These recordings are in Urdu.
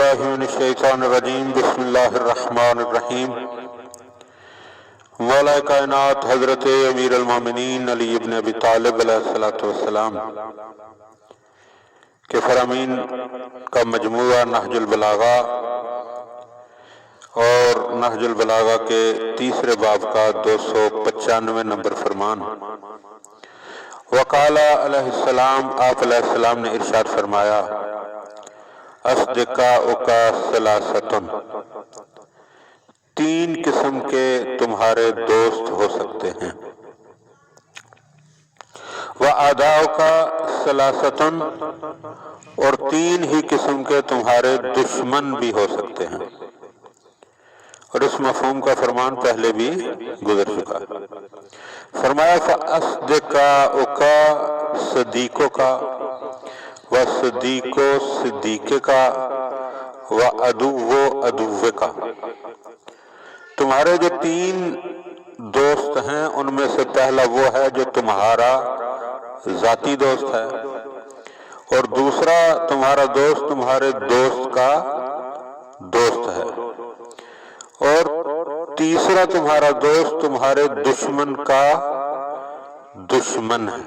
باللہ من الشیطان الرجیم بسم اللہ الرحمن الرحیم۔ مولا کائنات حضرت امیر المومنین علی ابن ابی طالب علیہ السلام کے فرامین کا مجموعہ نہج البلاغہ اور نہج البلاغہ کے تیسرے باب کا 295 نمبر فرمان۔ وقال علیہ السلام، آپ علیہ السلام نے ارشاد فرمایا، اصدقاؤک ثلاثۃ، تین قسم کے تمہارے دوست ہو سکتے ہیں۔ وَأَعْدَاؤک ثلاثۃ، اور تین ہی قسم کے تمہارے دشمن بھی ہو سکتے ہیں۔ اور اس مفہوم کا فرمان پہلے بھی گزر چکا۔ فرمایا فَأَصْدِقَاؤک، صدیقوں کا، وَصِدِّیقُ صدیقے کا، وَعَدُوُّ عدوّ کا۔ تمہارے جو تین دوست ہیں ان میں سے پہلا وہ ہے جو تمہارا ذاتی دوست ہے، اور دوسرا تمہارا دوست تمہارے دوست کا دوست ہے، اور تیسرا تمہارا دوست تمہارے دشمن کا دشمن ہے۔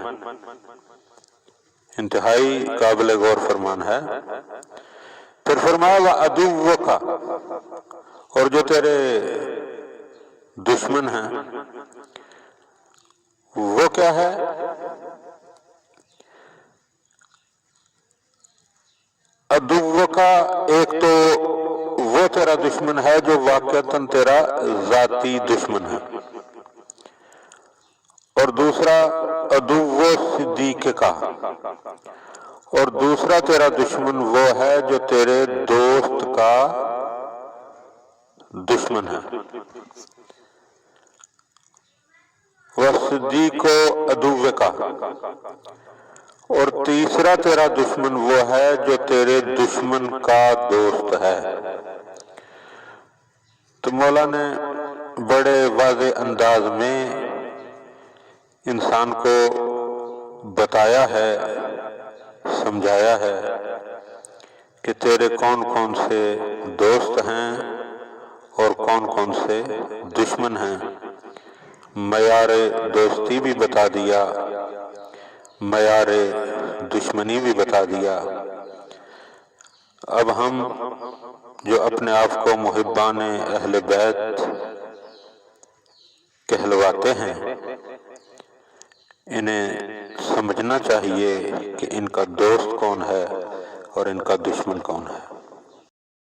انتہائی قابل غور فرمان ہے۔ پھر فرمایا وَعَدُوُّ کا، اور جو تیرے دشمن ہیں وہ کیا ہے؟ عدو کا ایک تو وہ تیرا دشمن ہے جو واقعتاً تیرا ذاتی دشمن ہے، اور دوسرا عدو صدیق کا، اور دوسرا تیرا دشمن وہ ہے جو تیرے دوست کا دشمن ہے۔ وَصِدِّیقُ عدوّ کا، اور تیسرا تیرا دشمن وہ ہے جو تیرے دشمن کا دوست ہے۔ تو مولا نے بڑے واضح انداز میں انسان کو بتایا ہے، سمجھایا ہے کہ تیرے کون کون سے دوست ہیں اور کون کون سے دشمن ہیں۔ معیار دوستی بھی بتا دیا، معیار دشمنی بھی بتا دیا۔ اب ہم جو اپنے آپ کو محبان اہل بیت کہلواتے ہیں، انہیں سمجھنا چاہیے کہ ان کا دوست کون ہے اور ان کا دشمن کون ہے۔